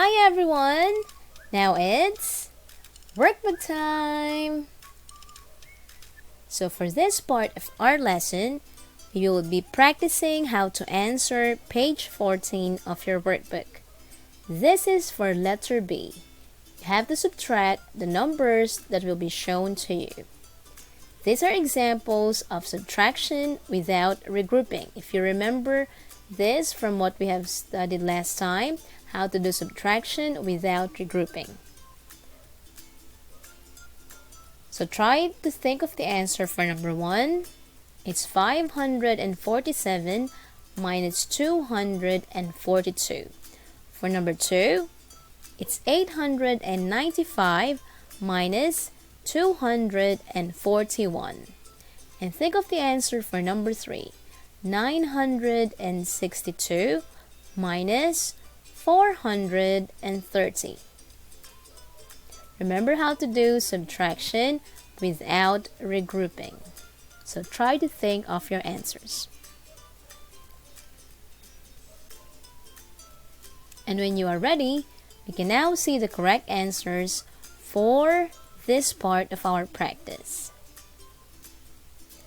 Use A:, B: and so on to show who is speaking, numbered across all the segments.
A: Hi everyone! Now it's workbook time! So for this part of our lesson, you will be practicing how to answer page 14 of your workbook. This is for letter B. You have to subtract the numbers that will be shown to you. These are examples of subtraction without regrouping. If you remember this from what we have studied last time, how to do subtraction without regrouping. So try to think of the answer for number 1. It's 547 minus 242. For number 2, it's 895 minus 241. And think of the answer for number 3, 962 minus 430. Remember how to do subtraction without regrouping. So try to think of your answers. And when you are ready, we can now see the correct answers for this part of our practice.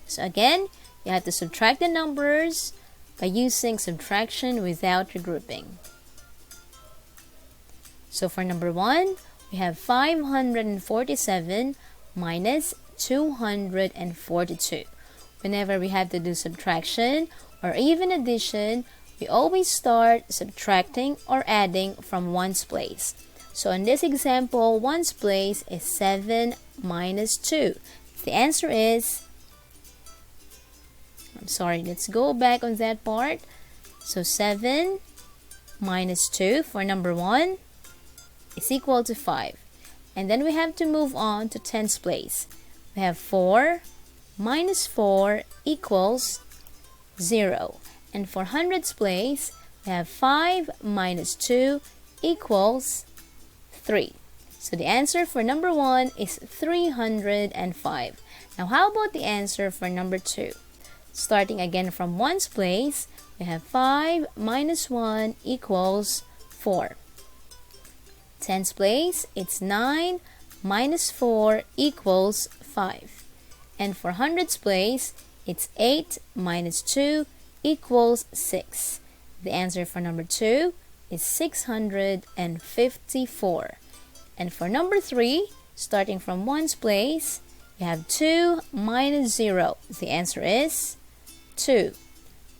A: So again, you have to subtract the numbers by using subtraction without regrouping. So for number 1, we have 547 minus 242. Whenever we have to do subtraction or even addition, we always start subtracting or adding from ones place. So in this example, ones place is 7 minus 2. The answer is, let's go back on that part. So 7 minus 2 for number 1 is equal to 5. And then we have to move on to tens place. We have 4 minus 4 equals 0. And for hundreds place, we have 5 minus 2 equals 3. So the answer for number 1 is 305. Now how about the answer for number 2? Starting again from ones place, we have 5 minus 1 equals 4. Tens place, it's 9 minus 4 equals 5. And for hundreds place, it's 8 minus 2 equals 6. The answer for number 2 is 654. And for number 3, starting from ones place, you have 2 minus 0. The answer is 2.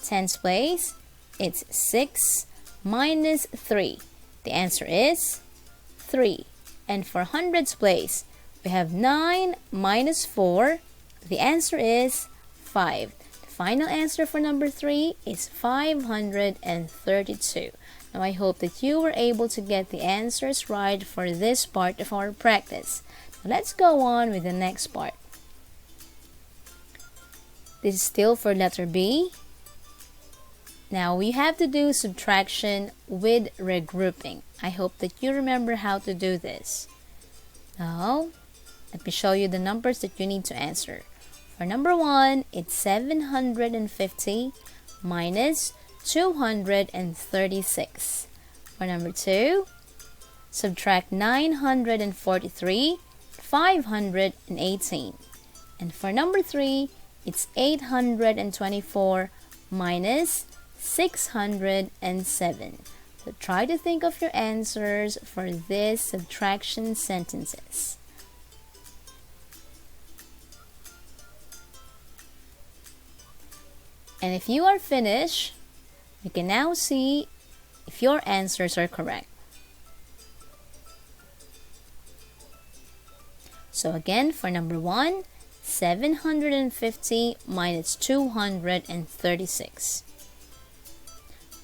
A: Tens place, it's 6 minus 3. The answer is 3. And for hundreds place, we have 9 minus 4. The answer is 5. The final answer for number 3 is 532. Now I hope that you were able to get the answers right for this part of our practice. Now let's go on with the next part. This is still for letter B. Now we have to do subtraction with regrouping. I hope that you remember how to do this. Now, let me show you the numbers that you need to answer. For number 1, it's 750 minus 236. For number 2, subtract 943, 518. And for number 3, it's 824 minus 607. So try to think of your answers for these subtraction sentences. And if you are finished, you can now see if your answers are correct. So again, for number 1, 750 minus 236.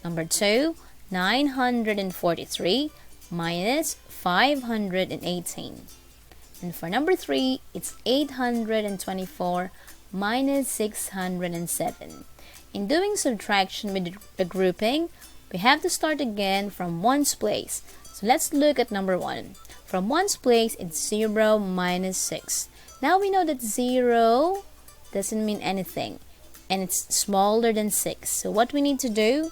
A: Number 2, 943 minus 518. And for number 3, it's 824 minus 607. In doing subtraction with regrouping, we have to start again from ones place. So let's look at number 1. From ones place, it's 0 minus 6. Now we know that 0 doesn't mean anything, and it's smaller than 6. So what we need to do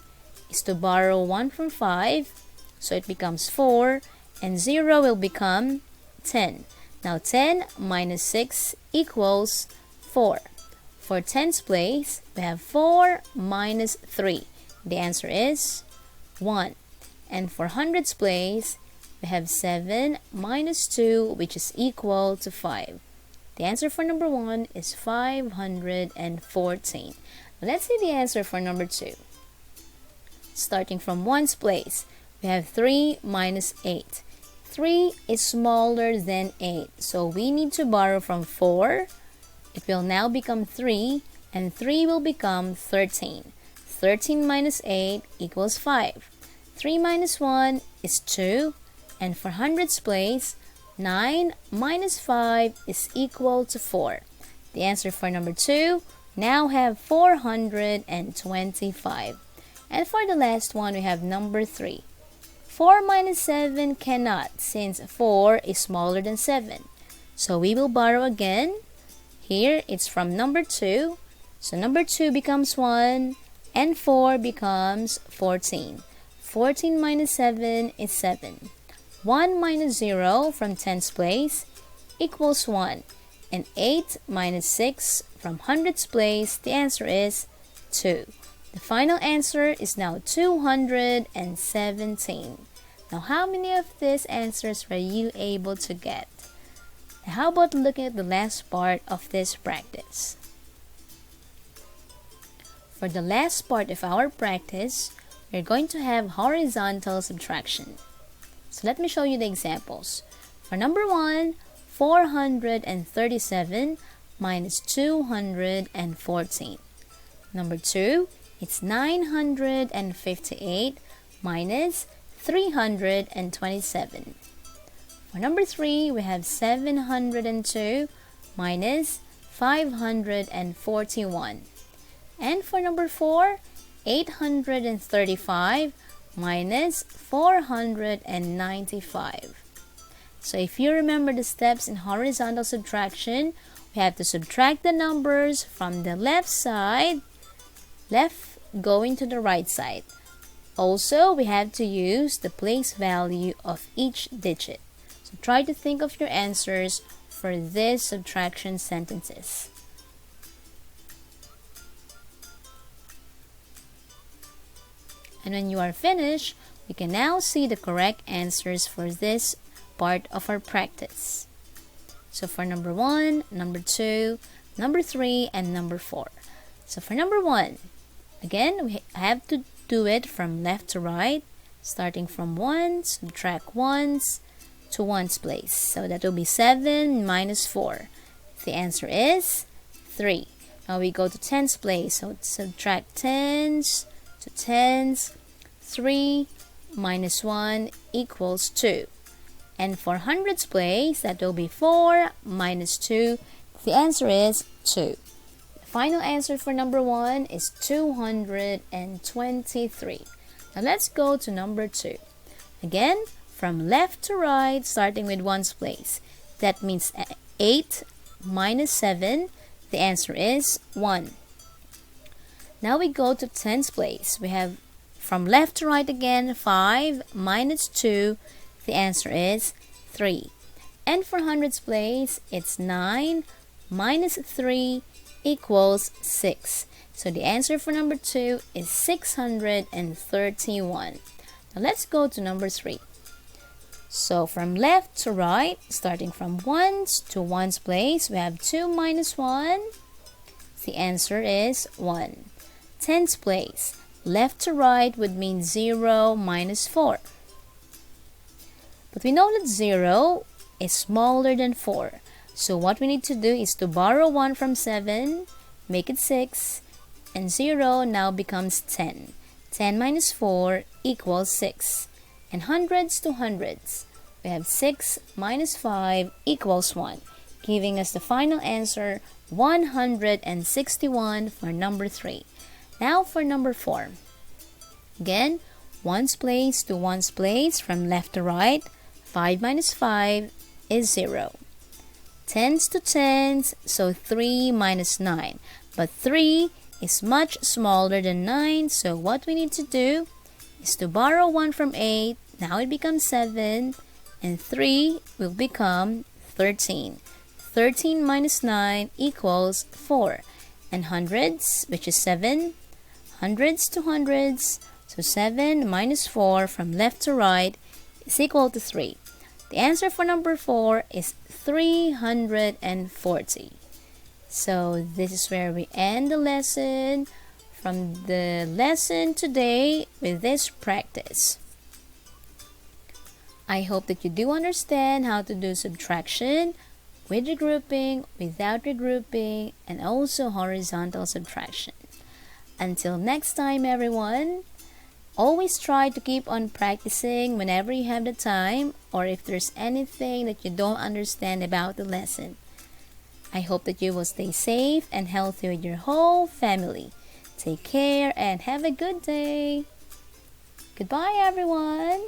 A: is to borrow 1 from 5 so it becomes 4, and 0 will become 10. Now 10 minus 6 equals 4. For tens place, we have 4 minus 3. The answer is 1. And for hundreds place, we have 7 minus 2, which is equal to 5. The answer for number 1 is 514. Let's see the answer for number 2. Starting from ones place, we have 3 minus 8. 3 is smaller than 8, so we need to borrow from 4. It will now become 3, and 3 will become 13. 13 minus 8 equals 5. 3 minus 1 is 2, and for hundreds place, 9 minus 5 is equal to 4. The answer for number 2 now have 425. And for the last one, we have number 3. 4 minus 7 cannot, since 4 is smaller than 7. So we will borrow again. Here, it's from number 2. So number 2 becomes 1, and 4 becomes 14. 14 minus 7 is 7. 1 minus 0 from tens place equals 1. And 8 minus 6 from hundreds place, the answer is 2. The final answer is now 217. Now, how many of these answers were you able to get? Now, how about looking at the last part of this practice? For the last part of our practice, we're going to have horizontal subtraction. So let me show you the examples. For number 1, 437 minus 214. Number 2, it's 958 minus 327. For number 3, we have 702 minus 541. And for number 4, 835 minus 495. So if you remember the steps in horizontal subtraction, we have to subtract the numbers from the left side, left going to the right side. Also, we have to use the place value of each digit. So try to think of your answers for these subtraction sentences. And when you are finished, we can now see the correct answers for this part of our practice. So for number 1, number 2, number 3, and number 4. So for number 1, again, we have to do it from left to right, starting from 1, subtract 1s to 1's place. So that will be 7 minus 4. The answer is 3. Now we go to 10's place. So subtract 10s to 10s. 3 minus 1 equals 2. And for hundreds place, that will be 4 minus 2. The answer is 2. The final answer for number 1 is 223. Now let's go to number 2. Again, from left to right, starting with 1's place. That means 8 minus 7. The answer is 1. Now we go to 10's place. We have from left to right again, 5 minus 2. The answer is 3. And for hundreds place, it's 9 minus 3 equals 6. So the answer for number 2 is 631. Now let's go to number 3. So from left to right, starting from 1's to 1's place, we have 2 minus 1. The answer is 1. 10's place, left to right would mean 0 minus 4. But we know that 0 is smaller than 4. So what we need to do is to borrow 1 from 7, make it 6, and 0 now becomes 10. 10 minus 4 equals 6. And hundreds to hundreds, we have 6 minus 5 equals 1, giving us the final answer, 161 for number 3. Now for number 4. Again, 1's place to 1's place from left to right. 5 minus 5 is 0. 10's to 10's, so 3 minus 9. But 3 is much smaller than 9, so what we need to do is to borrow 1 from 8, Now it becomes 7, and 3 will become 13. 13 minus 9 equals 4. And hundreds, which is 7, hundreds to hundreds, so 7 minus 4 from left to right is equal to 3. The answer for number 4 is 340. So this is where we end the lesson from the lesson today with this practice. I hope that you do understand how to do subtraction with regrouping, without regrouping, and also horizontal subtraction. Until next time, everyone, always try to keep on practicing whenever you have the time, or if there's anything that you don't understand about the lesson. I hope that you will stay safe and healthy with your whole family. Take care and have a good day. Goodbye, everyone.